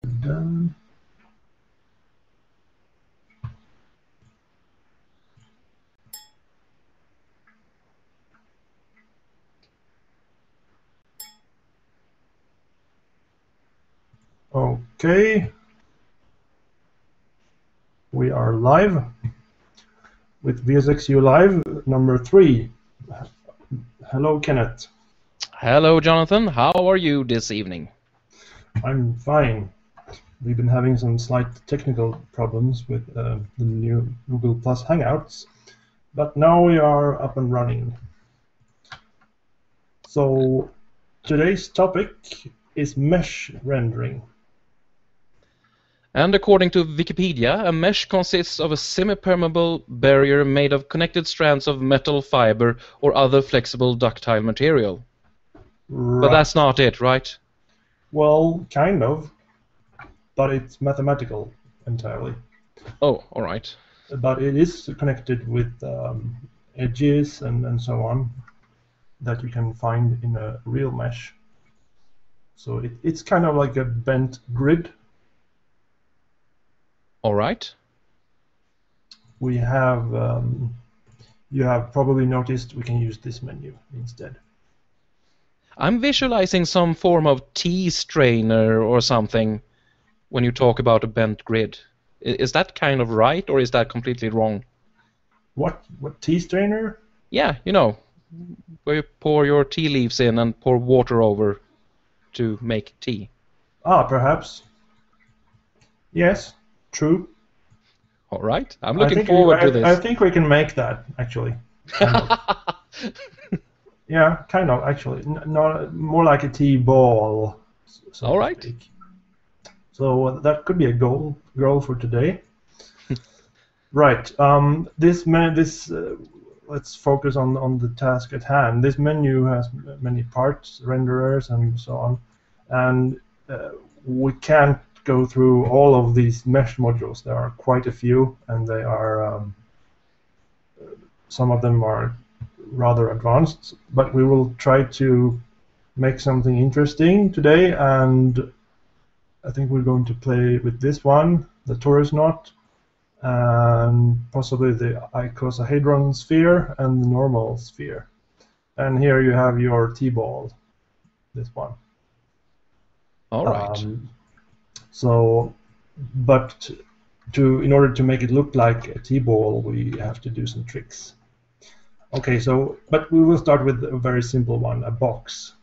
Done. Okay. We are live with VSXu Live number 3. Hello, Kenneth. Hello, Jonathan. How are you this evening? I'm fine. We've been having some slight technical problems with the new Google Plus Hangouts, but now we are up and running. So today's topic is mesh rendering. And according to Wikipedia, a mesh consists of a semi-permeable barrier made of connected strands of metal, fiber, or other flexible ductile material. Right. But that's not it, right? Well, kind of, but it's mathematical entirely. Oh, all right. But it is connected with edges and so on that you can find in a real mesh. So it's kind of like a bent grid. All right. We have, you have probably noticed we can use this menu instead. I'm visualizing some form of T-strainer or something when you talk about a bent grid. Is that kind of right, or is that completely wrong? What tea strainer? Yeah, you know, where you pour your tea leaves in and pour water over to make tea. Ah, perhaps. Yes, true. All right, I'm looking forward to this. I think we can make that, actually. Kind of. Yeah, kind of, actually. Not more like a tea ball, so All to right. speak. So that could be a goal for today. Right. Let's focus on the task at hand. This menu has many parts, renderers, and so on, and we can't go through all of these mesh modules. There are quite a few, and they are some of them are rather advanced. But we will try to make something interesting today, and I think we're going to play with this one, the torus knot, and possibly the icosahedron sphere and the normal sphere. And here you have your T-ball, this one. All right. But in order to make it look like a T-ball, we have to do some tricks. Okay, but we will start with a very simple one, a box.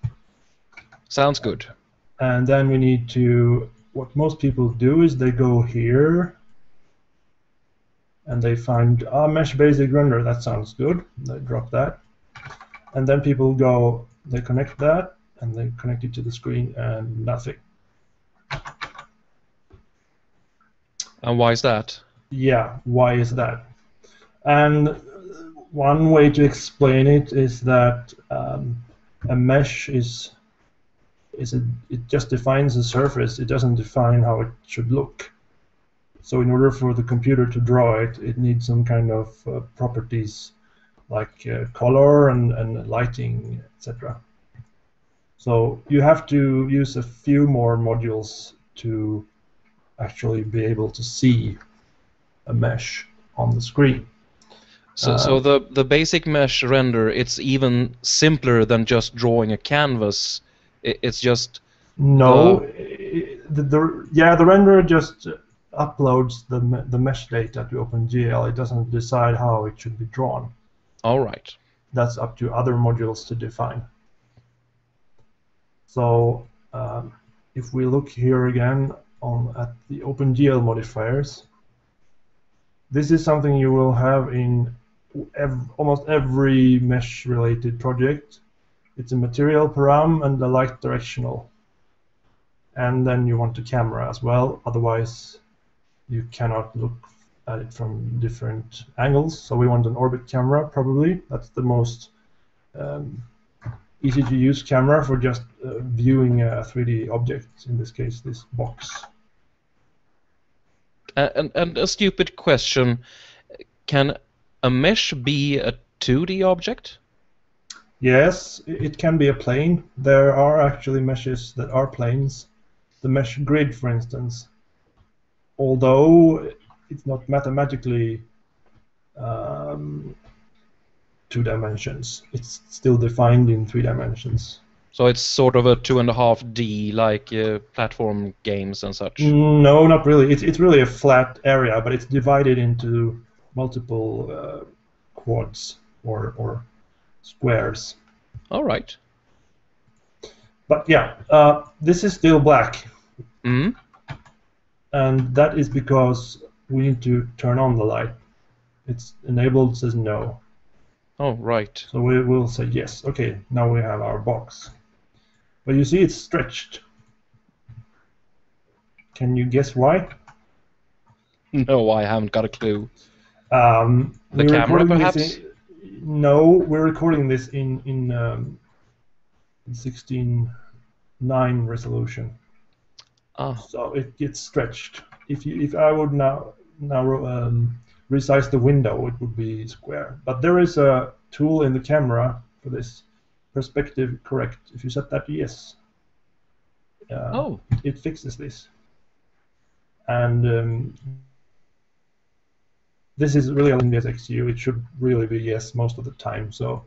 Sounds good. And then we need to, what most people do is they go here and they find mesh basic render, that sounds good. They drop that. And then people go, they connect that and they connect it to the screen and nothing. And why is that? Yeah, why is that? And one way to explain it is that a mesh it just defines a surface. It doesn't define how it should look. So in order for the computer to draw it, it needs some kind of properties like color and lighting, etc. So you have to use a few more modules to actually be able to see a mesh on the screen. So the basic mesh render, it's even simpler than just drawing a canvas. It's just no, the renderer just uploads the mesh data to OpenGL. It doesn't decide how it should be drawn. All right. That's up to other modules to define. So if we look here again at the OpenGL modifiers, this is something you will have in almost every mesh-related project. It's a material param and a light directional. And then you want a camera as well, otherwise you cannot look at it from different angles. So we want an orbit camera, probably. That's the most easy to use camera for just viewing a 3D object, in this case, this box. And a stupid question, can a mesh be a 2D object? Yes, it can be a plane. There are actually meshes that are planes. the mesh grid, for instance, although it's not mathematically two dimensions, it's still defined in 3 dimensions. So it's sort of a 2.5D like platform games and such. No, not really. It's really a flat area, but it's divided into multiple quads or squares. All right. But yeah, this is still black. Mm. And that is because we need to turn on the light. It's enabled, says no. Oh, right. So we will say yes. Okay, now we have our box. But you see it's stretched. Can you guess why? No, I haven't got a clue. The camera, perhaps? No, we're recording this in 16:9 resolution. Ah. So it gets stretched. If I would now resize the window, it would be square. But there is a tool in the camera for this, perspective correct. If you set that to yes, it fixes this. And this is really in VSXu. It should really be yes most of the time. So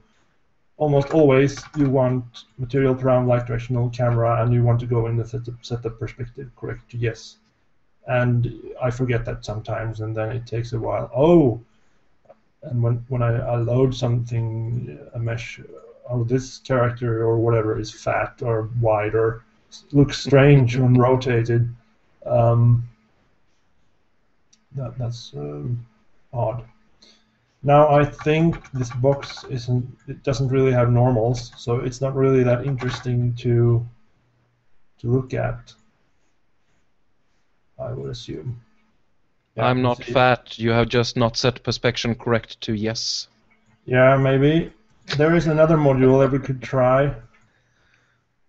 almost always you want material around light directional camera, and you want to go in and set the perspective correct to yes. And I forget that sometimes, and then it takes a while. Oh, and when I load something, a mesh, oh, this character or whatever is fat or wide or looks strange when rotated. That's odd. Now I think this box it doesn't really have normals, so it's not really that interesting to look at, I would assume. Yeah, I'm not fat. You have just not set perspection correct to yes. Yeah, maybe. There is another module that we could try.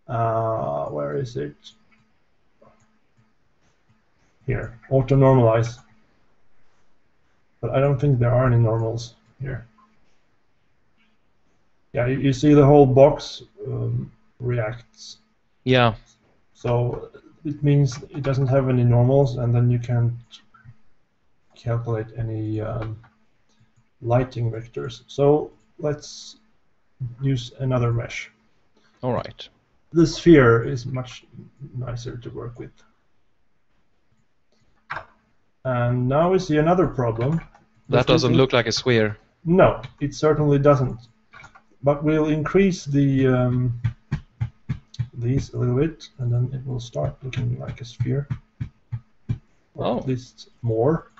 Where is it? Here, auto normalize. But I don't think there are any normals here. Yeah, you see the whole box reacts. Yeah. So it means it doesn't have any normals, and then you can't calculate any lighting vectors. So let's use another mesh. All right. The sphere is much nicer to work with. And now we see another problem. That doesn't look like a sphere. No, it certainly doesn't. But we'll increase the these a little bit, and then it will start looking like a sphere. Or at least more.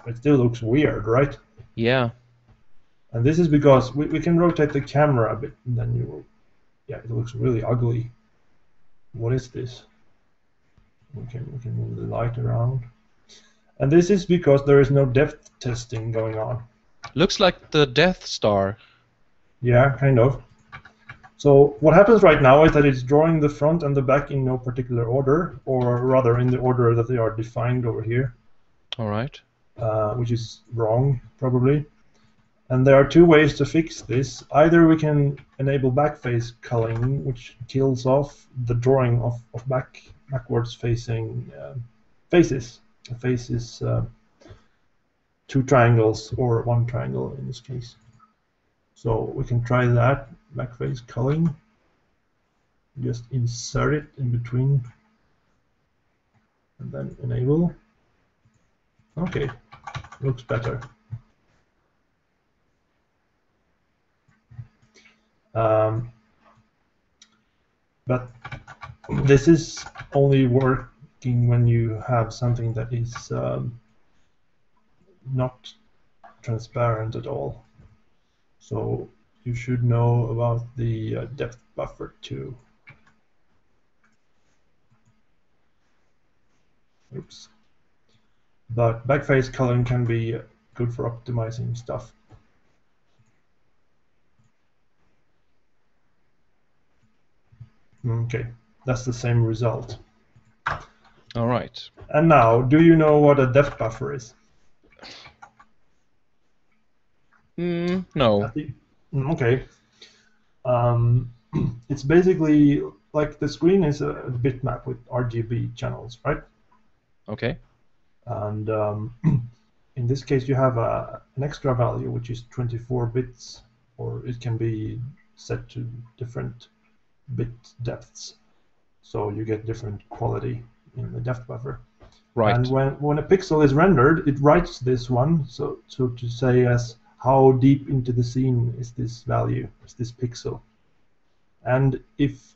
It still looks weird, right? Yeah. And this is because we can rotate the camera a bit, and then you will... Yeah, it looks really ugly. What is this? We can move the light around. And this is because there is no depth testing going on. Looks like the Death Star. Yeah, kind of. So what happens right now is that it's drawing the front and the back in no particular order, or rather in the order that they are defined over here. All right. Which is wrong, probably. And there are 2 ways to fix this. Either we can enable backface culling, which kills off the drawing of backwards facing faces. A face is 2 triangles, or 1 triangle in this case. So we can try that, backface culling. Just insert it in between, and then enable. Okay, looks better. But this is only working when you have something that is not transparent at all. So you should know about the depth buffer too. Oops. But backface culling can be good for optimizing stuff. Okay, that's the same result. All right. And now, do you know what a depth buffer is? No. Okay. It's basically like the screen is a bitmap with RGB channels, right? Okay. And in this case, you have an extra value, which is 24 bits, or it can be set to different bit depths. So you get different quality in the depth buffer. Right. And when a pixel is rendered, it writes this one, so to say as how deep into the scene is this value, is this pixel. And if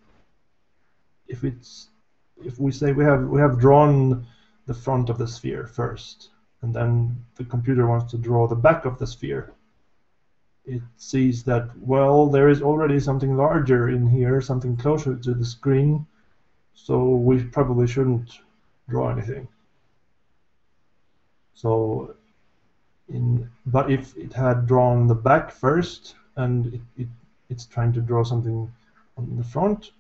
we say we have drawn the front of the sphere first, and then the computer wants to draw the back of the sphere, it sees that, well, there is already something larger in here, something closer to the screen, so we probably shouldn't draw anything. So, but if it had drawn the back first, and it's trying to draw something on the front,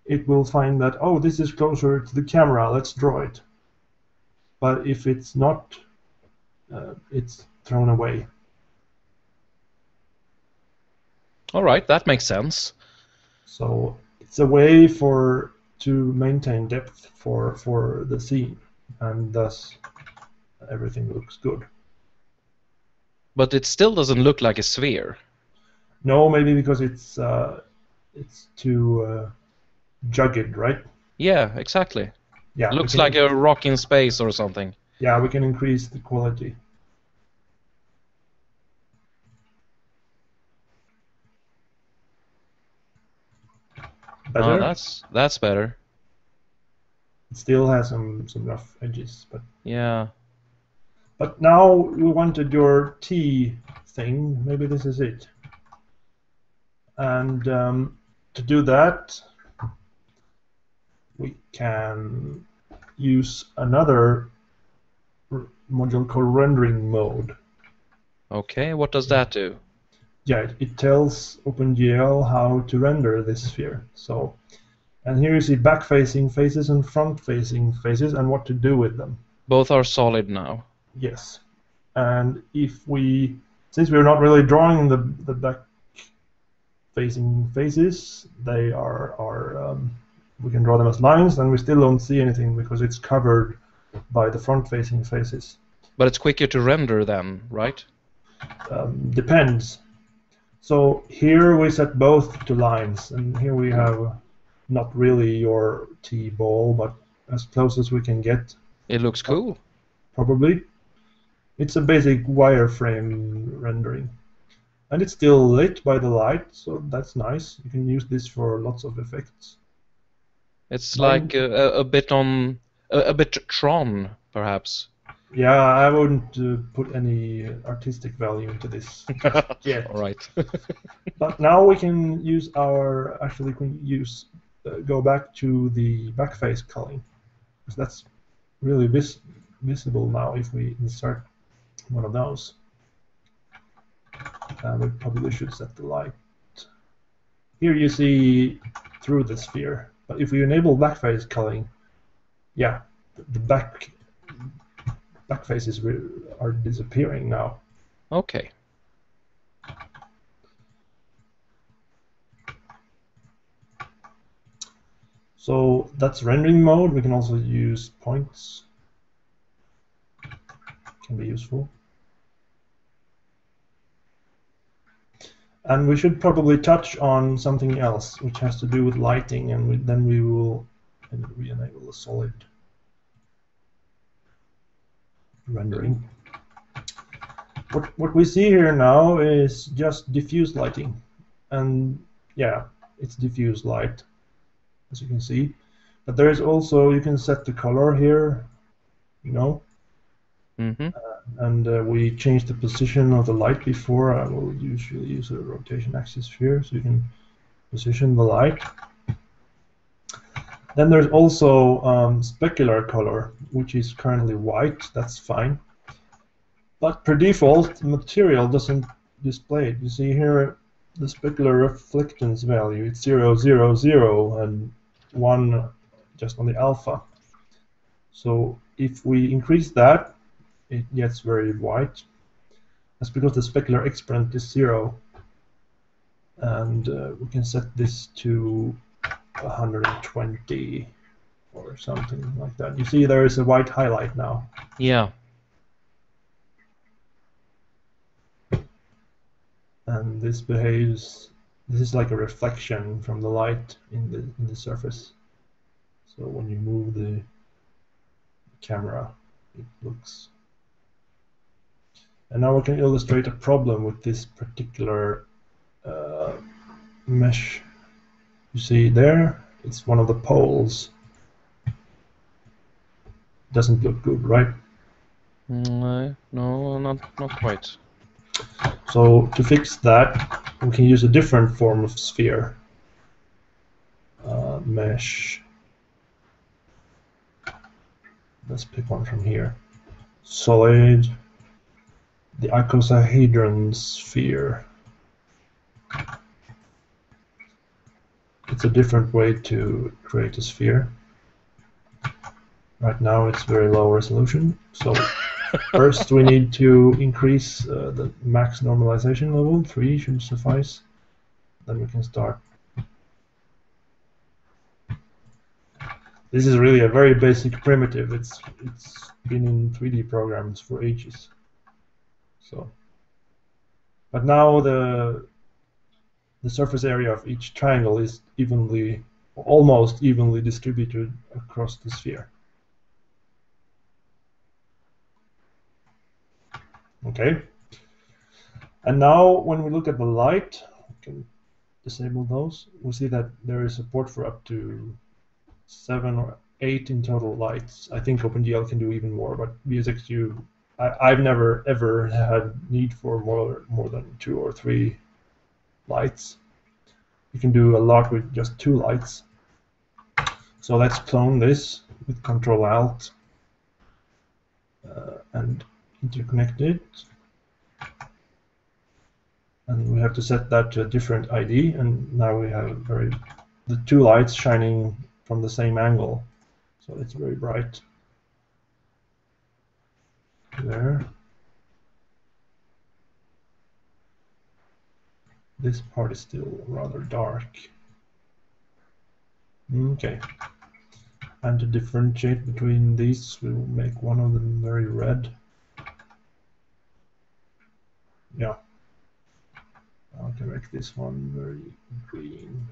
it will find that, oh, this is closer to the camera, let's draw it. But if it's not, it's thrown away. All right, that makes sense. So it's a way to maintain depth for the scene, and thus everything looks good. But it still doesn't look like a sphere. No, maybe because it's too jagged, right? Yeah, exactly. Yeah, Looks like a rock in space or something. Yeah, we can increase the quality. Better? Oh, that's better. It still has some rough edges, but yeah. But now we wanted your T thing. Maybe this is it. And to do that, we can use another module called rendering mode. Okay, what does that do? Yeah, it tells OpenGL how to render this sphere. So, and here you see back-facing faces and front-facing faces and what to do with them. Both are solid now. Yes, and since we're not really drawing the back-facing faces, they are we can draw them as lines, and we still don't see anything because it's covered by the front-facing faces. But it's quicker to render then, right? Depends. So here we set both to lines, and here we have not really your T-ball, but as close as we can get. It looks cool. Probably. It's a basic wireframe rendering. And it's still lit by the light, so that's nice. You can use this for lots of effects. It's like a bit Tron, perhaps. Yeah, I wouldn't put any artistic value into this yet. All right. But now we can go back to the backface culling, because that's really visible now if we insert one of those. We probably should set the light. Here you see through the sphere, but if we enable backface culling, yeah, the back faces are disappearing now. Okay. So that's rendering mode. We can also use points. Can be useful. And we should probably touch on something else, which has to do with lighting, and then we will re-enable the solid rendering. What we see here now is just diffuse lighting, and yeah, it's diffuse light, as you can see. But there is also, you can set the color here, you know. Mm-hmm. And we changed the position of the light before. I will usually use a rotation axis here, so you can position the light. Then there's also specular color, which is currently white. That's fine. But per default, the material doesn't display it. You see here the specular reflectance value. It's 0, 0, 0, and 1 just on the alpha. So if we increase that, it gets very white. That's because the specular exponent is 0. And we can set this to 120 or something like that. You see there is a white highlight now. Yeah. And this behaves, this is like a reflection from the light in the surface. So when you move the camera, it looks. And now we can illustrate a problem with this particular mesh. You see there, it's one of the poles. Doesn't look good, right? No, not quite. So to fix that, we can use a different form of sphere. Mesh. Let's pick one from here. Solid. The icosahedron sphere. It's a different way to create a sphere. Right now it's very low resolution. So first we need to increase the max normalization level. 3 should suffice. Then we can start. This is really a very basic primitive. It's been in 3D programs for ages. So, but now the surface area of each triangle is almost evenly distributed across the sphere. Okay. And now when we look at the light, we can disable those. We see that there is support for up to 7 or 8 in total lights. I think OpenGL can do even more, but VSXu, I've never ever had need for more than 2 or 3 lights. You can do a lot with just 2 lights. So let's clone this with Control-Alt and interconnect it. And we have to set that to a different ID, and now we have the 2 lights shining from the same angle. So it's very bright. There. This part is still rather dark. Okay. And to differentiate between these, we'll make one of them very red. Yeah. I can make this one very green.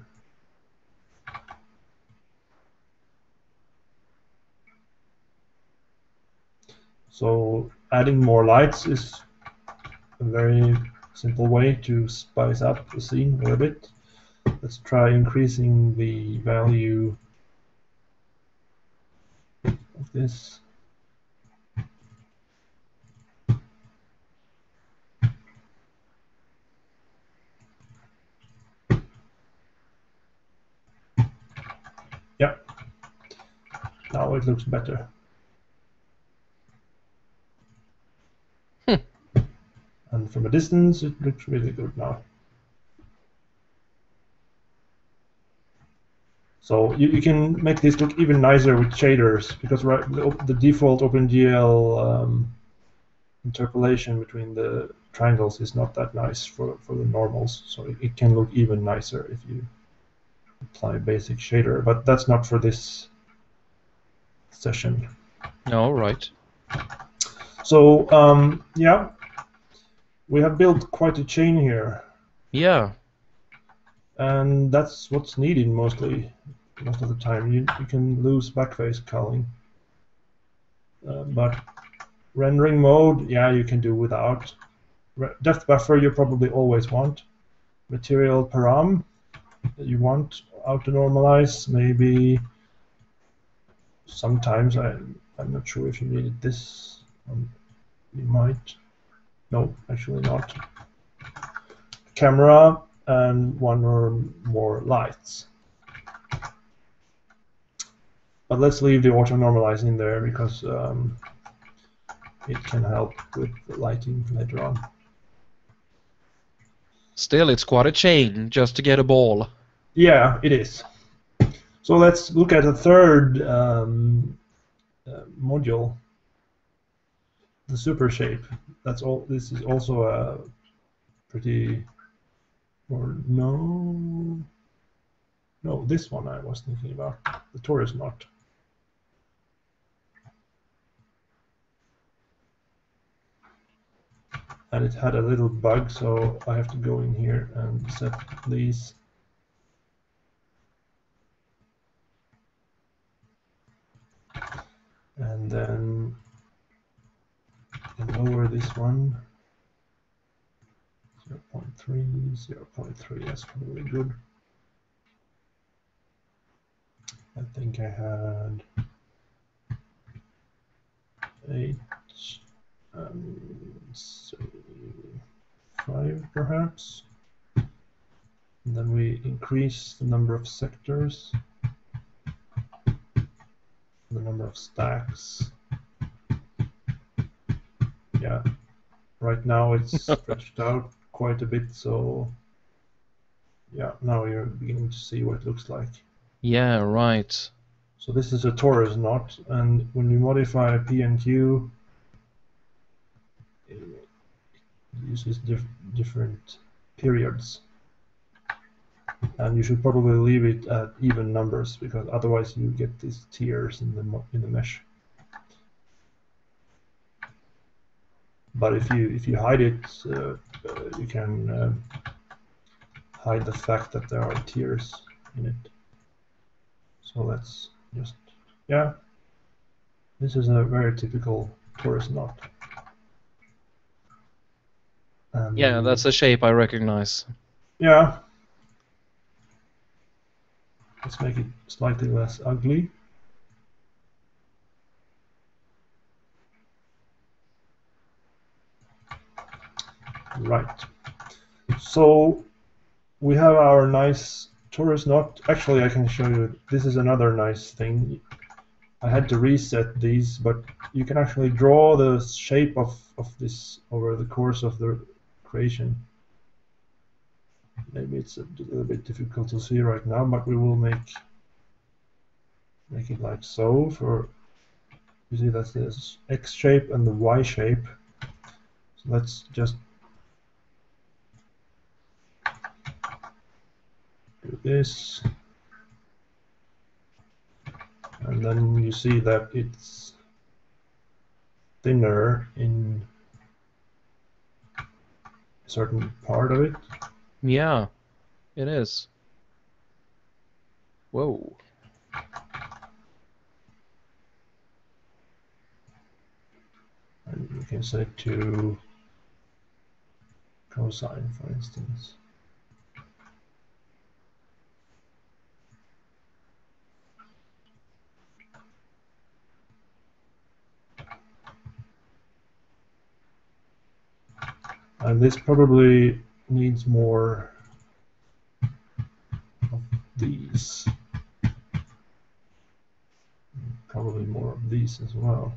So adding more lights is a very simple way to spice up the scene a little bit. Let's try increasing the value of this. Yeah, now it looks better. And from a distance, it looks really good now. So you can make this look even nicer with shaders, because the default OpenGL interpolation between the triangles is not that nice for the normals. So it can look even nicer if you apply basic shader, but that's not for this session. No, right. So yeah, we have built quite a chain here. Yeah. And that's what's needed most of the time. You can lose backface culling, but rendering mode, yeah, you can do without. Depth buffer you probably always want. Material param that you want auto normalize, maybe. Sometimes I'm not sure if you needed this. You might. No, actually not. Camera and 1 or more lights. But let's leave the auto normalize in there because it can help with the lighting later on. Still, it's quite a chain just to get a ball. Yeah, it is. So let's look at a third module, the super shape. That's all. This is also a pretty, or no, No, this one I was thinking about, the torus knot. And it had a little bug, so I have to go in here and set these. And then lower this one. 0.3, 0.3, that's probably good. I think I had 8 and say 5 perhaps. And then we increase the number of sectors, the number of stacks. Yeah, right now it's stretched out quite a bit, so yeah, now you're beginning to see what it looks like. Yeah, right. So this is a torus knot, and when you modify P and Q, it uses different periods. And you should probably leave it at even numbers, because otherwise you get these tears in the mesh. But if you hide it, you can hide the fact that there are tears in it. So let's just, yeah, this is a very typical torus knot. And Yeah, that's a shape I recognize. yeah. Let's make it slightly less ugly. Right. So we have our nice torus knot. Actually, I can show you. This is another nice thing. I had to reset these, but you can actually draw the shape of this over the course of the creation. Maybe it's a little bit difficult to see right now, but we will make it like so. For you see, that's the X shape and the Y shape. So let's just do this, and then you see that it's thinner in a certain part of it. Yeah, it is. Whoa. And you can set it to cosine, for instance. And this probably needs more of these. Probably more of these as well.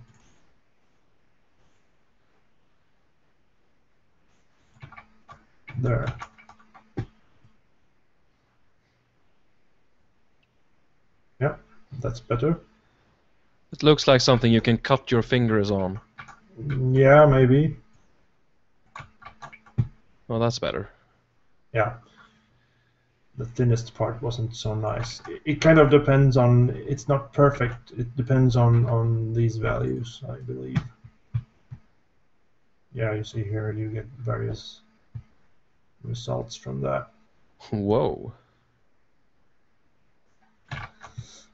There. Yeah, that's better. It looks like something you can cut your fingers on. Yeah, maybe. Well, that's better. Yeah. The thinnest part wasn't so nice. It kind of depends on, it's not perfect. It depends on these values, I believe. Yeah, you see here, you get various results from that. Whoa.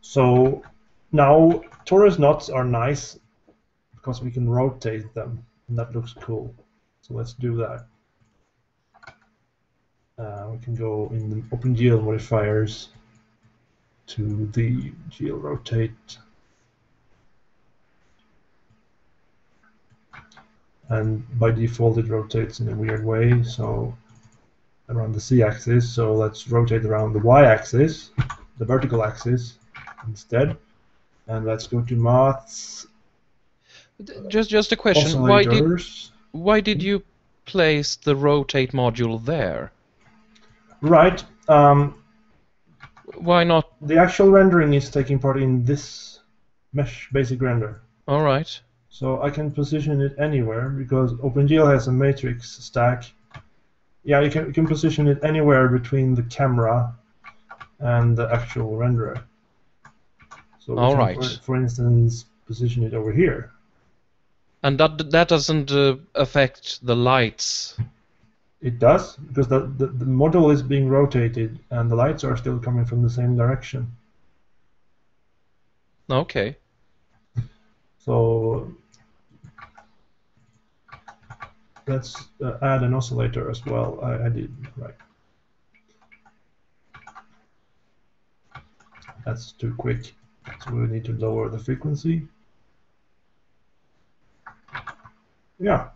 So now torus knots are nice because we can rotate them, and that looks cool. So let's do that. We can go in the OpenGL modifiers to the GL rotate, and by default it rotates in a weird way, so around the Z-axis. So let's rotate around the Y-axis, the vertical axis instead, and let's go to maths. Just a question. Why did you place the rotate module there? Right. Why not? The actual rendering is taking part in this mesh basic render. All right. So I can position it anywhere because OpenGL has a matrix stack. Yeah, you can position it anywhere between the camera and the actual renderer. So we All can, right. for instance, position it over here. And that doesn't affect the lights. It does, because the model is being rotated and the lights are still coming from the same direction. Okay. So let's add an oscillator as well. I did, right. That's too quick. So we need to lower the frequency. Yeah.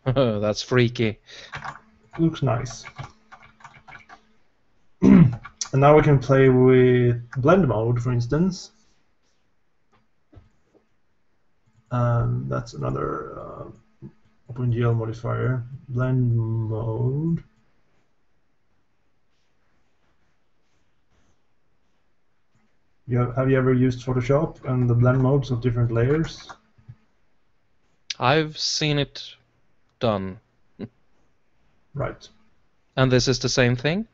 That's freaky. Looks nice. And now we can play with blend mode, for instance. And that's another OpenGL modifier. Blend mode. Have you ever used Photoshop and the blend modes of different layers? I've seen it done. Right. And this is the same thing?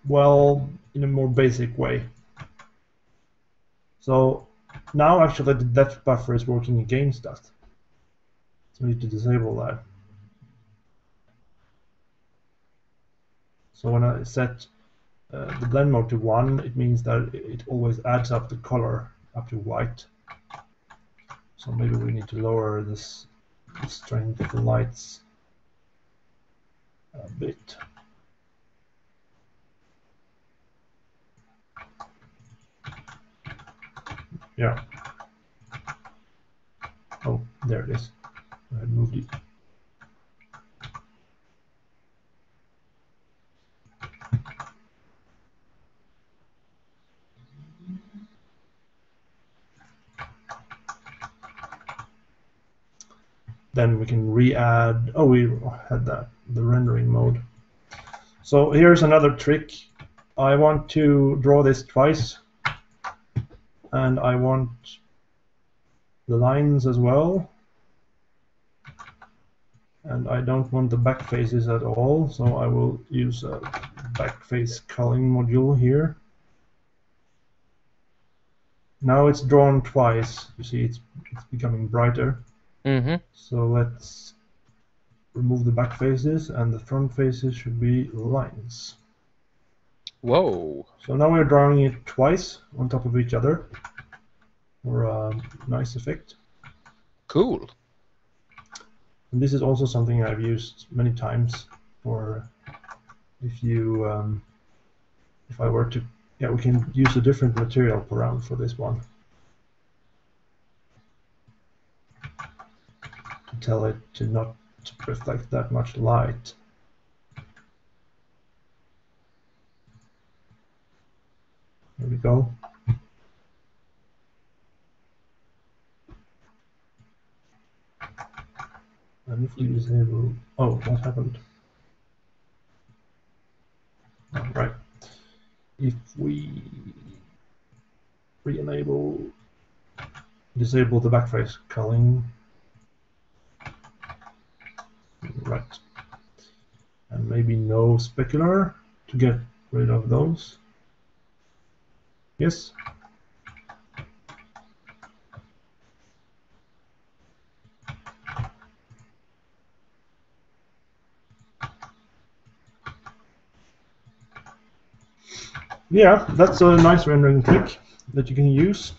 Well, in a more basic way. So now actually the depth buffer is working against us. So we need to disable that. So when I set the blend mode to 1, it means that it always adds up the color up to white. So maybe we need to lower the strength of the lights a bit. Yeah. Oh, there it is. I moved it. Then we can re-add. Oh, we had that, the rendering mode. So here's another trick. I want to draw this twice, and I want the lines as well. And I don't want the back faces at all, so I will use a back face culling module here. Now it's drawn twice. You see, it's becoming brighter. Mm-hmm. So let's remove the back faces, and the front faces should be lines. Whoa. So now we're drawing it twice on top of each other for a nice effect. Cool. And this is also something I've used many times for if I were to, yeah, we can use a different material per round for this one. To tell it to not reflect that much light. There we go. And if we disable, oh, what happened? Oh, right. If we disable the backface culling, right, and maybe no specular to get rid of those. Yes. Yeah, that's a nice rendering trick that you can use.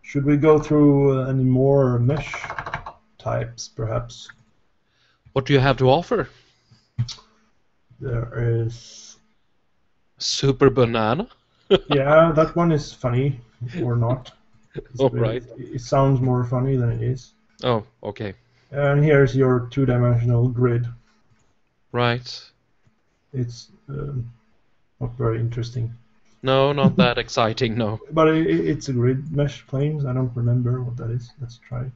Should we go through any more mesh types, perhaps? What do you have to offer? There is... Super banana? Yeah, that one is funny, or not. Oh, right. It sounds more funny than it is. Oh, okay. And here's your two-dimensional grid. Right. It's not very interesting. No, not that exciting, no. But it's a grid mesh planes. I don't remember what that is. Let's try it.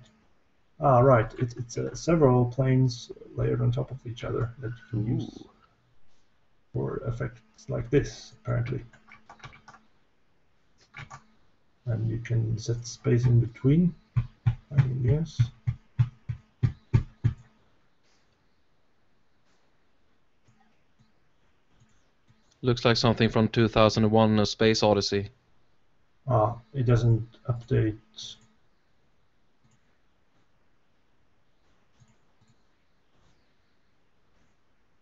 Ah, right. It's several planes layered on top of each other that you can use for effects like this, apparently. And you can set space in between, I guess. Looks like something from 2001: A Space Odyssey. It doesn't update.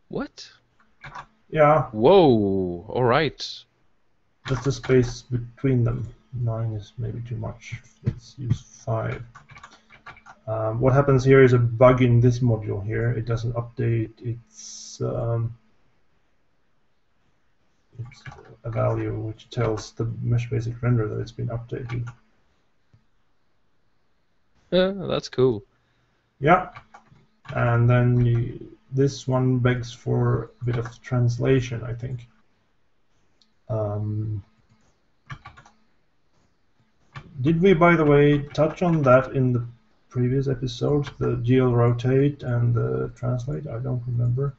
What? Yeah, Whoa! All right. just the space between them. 9 is maybe too much. Let's use 5. What happens here is a bug in this module here. It doesn't update its a value which tells the Mesh Basic Render that it's been updated. That's cool. Yeah, and then this one begs for a bit of translation, I think. Did we, by the way, touch on that in the previous episodes, the GL rotate and the translate? I don't remember.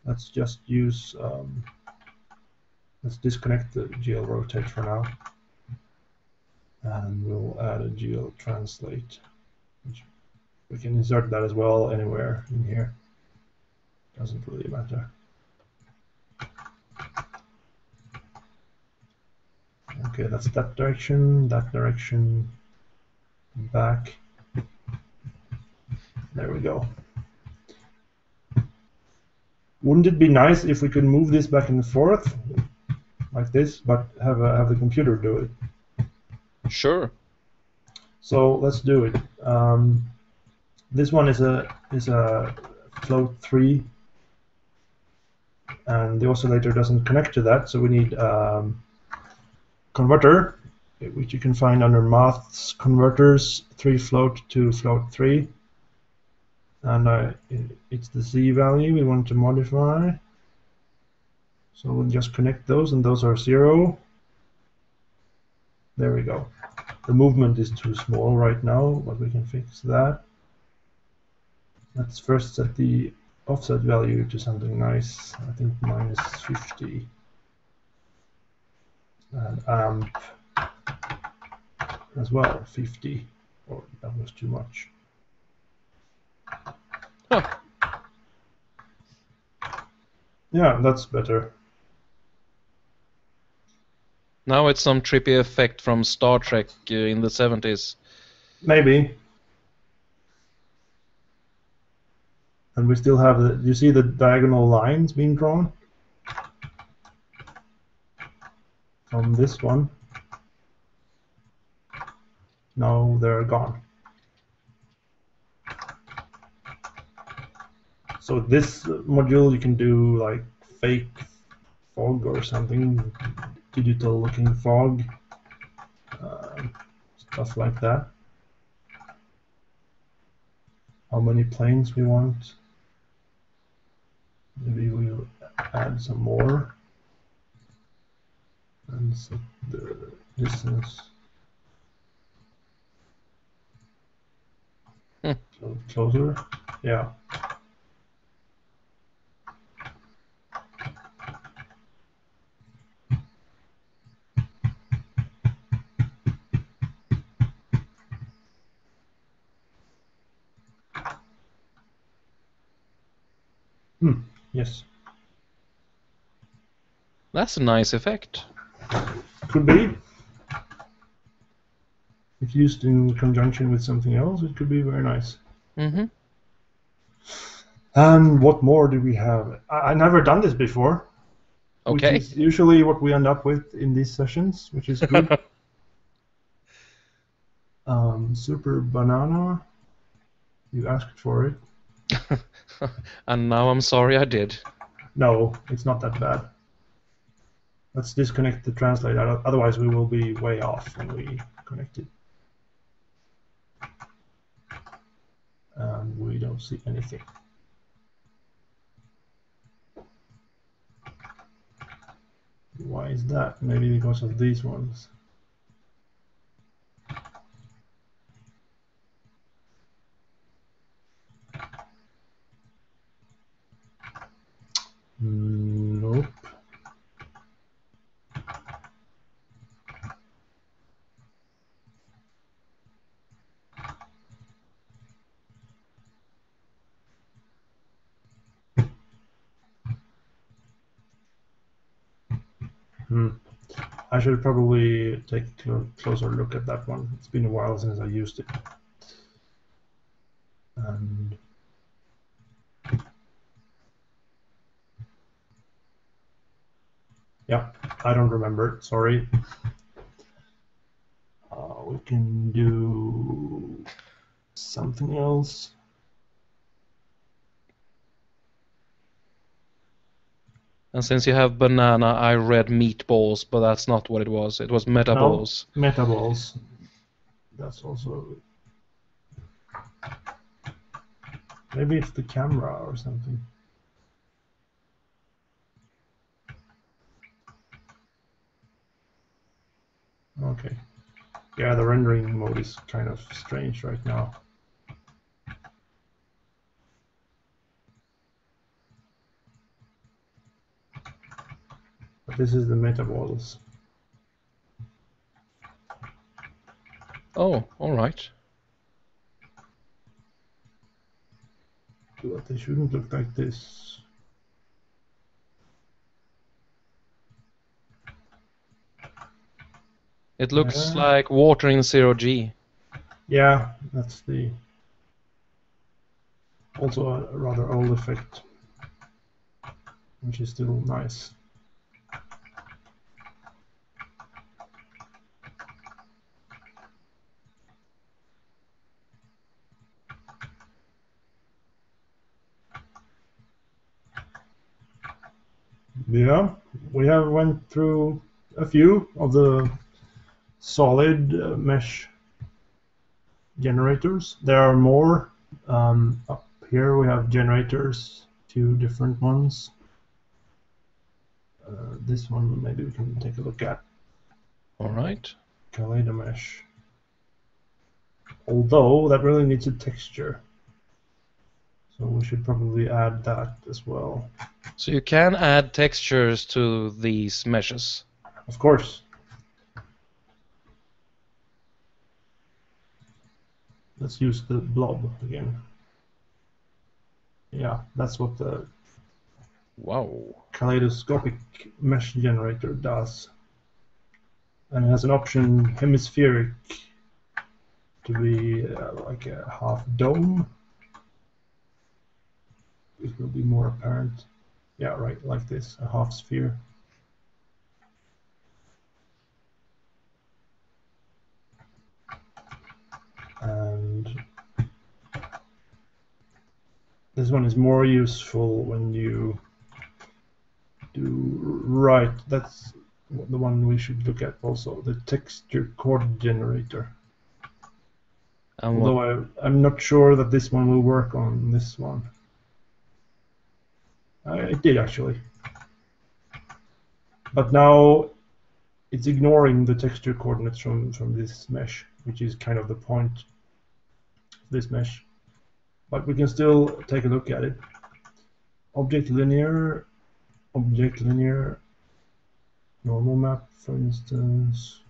Let's just use, let's disconnect the GL rotate for now. And we'll add a GL translate. We can insert that as well anywhere in here. Doesn't really matter. Okay, that's that direction, back. There we go. Wouldn't it be nice if we could move this back and forth like this, but have the computer do it? Sure. So let's do it. This one is a float 3, and the oscillator doesn't connect to that, so we need converter, which you can find under Maths Converters, 3 float to float 3. And it's the Z value we want to modify. So we'll just connect those, and those are 0. There we go. The movement is too small right now, but we can fix that. Let's first set the offset value to something nice. I think -50. And amp as well, 50. Oh, that was too much. Huh. Yeah, that's better. Now it's some trippy effect from Star Trek in the 70s. Maybe. And we still have the, you see the diagonal lines being drawn? From this one. Now they're gone. So this module you can do like fake fog or something, digital looking fog, stuff like that. How many planes we want. Maybe we'll add some more and set the distance. So closer, yeah. Yes. That's a nice effect. Could be. If used in conjunction with something else, it could be very nice. Mm-hmm. And what more do we have? I never done this before. Okay. Which is usually what we end up with in these sessions, which is good. Super Banana. You asked for it. And now I'm sorry I did. No, it's not that bad. Let's disconnect the translator, otherwise we will be way off when we connect it. And we don't see anything. Why is that? Maybe because of these ones. Nope. I should probably take a closer look at that one. It's been a while since I used it. And yeah, I don't remember. Sorry. We can do something else. And since you have banana, I read meatballs, but that's not what it was. It was metaballs. No, metaballs. That's also... Maybe it's the camera or something. Okay. Yeah, the rendering mode is kind of strange right now. But this is the metaballs. Oh, all right. But they shouldn't look like this. It looks like water in 0G. Yeah, that's the... Also a rather old effect, which is still nice. Yeah, we have went through a few of the solid mesh generators. There are more. Up here we have generators, 2 different ones. This one maybe we can take a look at. All right. Kaleido mesh. Although that really needs a texture. So we should probably add that as well. So you can add textures to these meshes. Of course. Let's use the blob again. Yeah, that's what the kaleidoscopic mesh generator does. And it has an option hemispheric to be like a half dome. It will be more apparent. Yeah, right, like this, a half sphere. And this one is more useful when you do right. That's the one we should look at also, the texture chord generator. Although I'm not sure that this one will work on this one. It did actually. But now it's ignoring the texture coordinates from this mesh, which is kind of the point of this mesh. But we can still take a look at it. Object linear, normal map, for instance,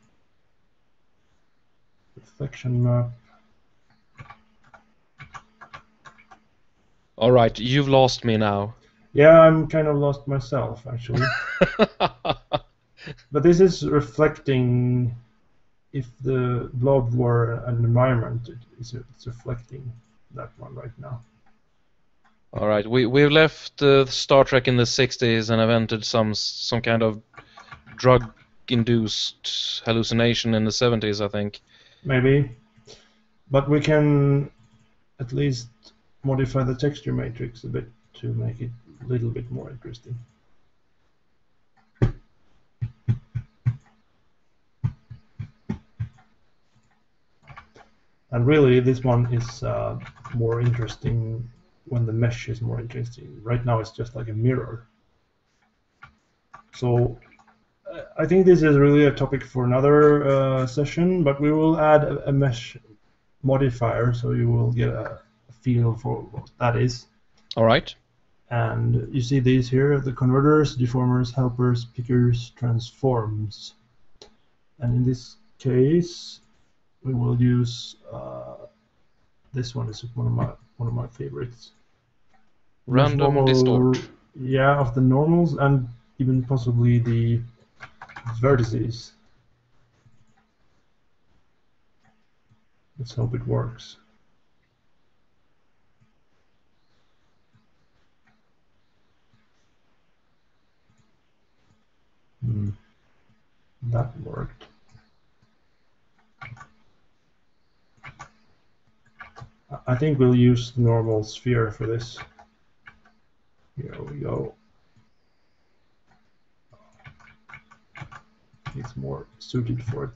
reflection map. All right, you've lost me now. Yeah, I'm kind of lost myself, actually. But this is reflecting, if the blob were an environment, it's reflecting that one right now. All right, we've left Star Trek in the 60s and have entered some kind of drug-induced hallucination in the 70s, I think. Maybe. But we can at least modify the texture matrix a bit to make it a little bit more interesting. And really, this one is more interesting when the mesh is more interesting. Right now, it's just like a mirror. So I think this is really a topic for another session, but we will add a mesh modifier, so you will get a feel for what that is. All right. And you see these here, the converters, deformers, helpers, pickers, transforms. And in this case, we will use this one is one of my favorites. Random distort. Yeah, of the normals, and even possibly the vertices. Let's hope it works. That worked. I think we'll use the normal sphere for this. Here we go. It's more suited for it.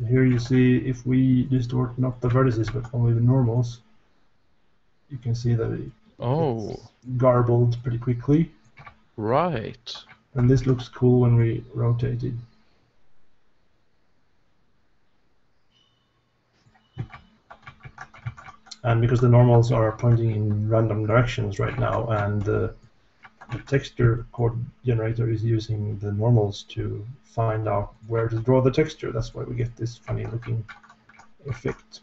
Here you see if we distort not the vertices but only the normals, you can see that it's garbled pretty quickly. Right. And this looks cool when we rotate it. And because the normals are pointing in random directions right now, and the texture code generator is using the normals to find out where to draw the texture, that's why we get this funny looking effect.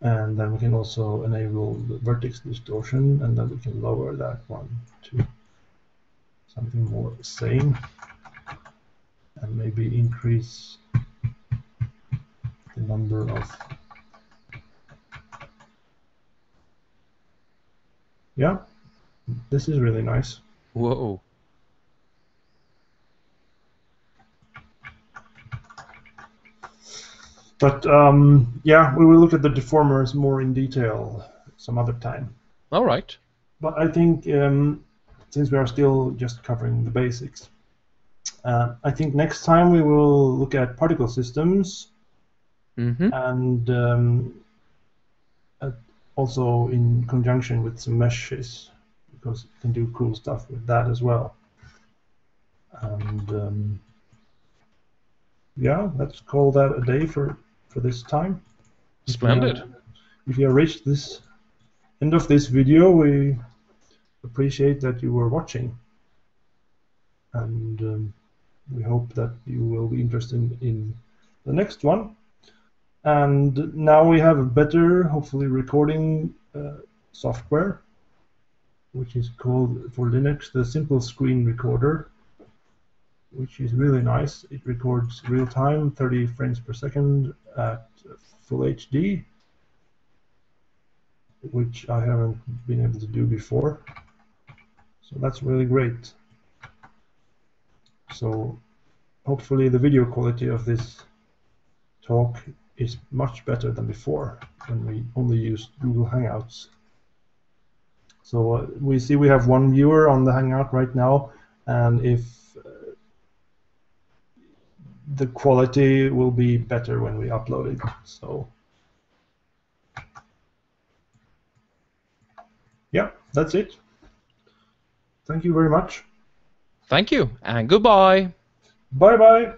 And then we can also enable the vertex distortion, and then we can lower that one to something more sane, and maybe increase the number of... Yeah, this is really nice. Whoa. But yeah, we will look at the deformers more in detail some other time. All right. But I think since we are still just covering the basics, I think next time we will look at particle systems, and also in conjunction with some meshes, because you can do cool stuff with that as well. And yeah, let's call that a day for this time. Splendid. If you have reached this end of this video, we appreciate that you were watching, and we hope that you will be interested in the next one. And now we have a better, hopefully, recording software, which is called for Linux the Simple Screen Recorder, which is really nice. It records real time, 30 frames per second at full HD, which I haven't been able to do before. So that's really great. So hopefully the video quality of this talk is much better than before when we only used Google Hangouts. So we see we have one viewer on the Hangout right now, and if the quality will be better when we upload it. So yeah, that's it. Thank you very much. Thank you, and goodbye. Bye-bye.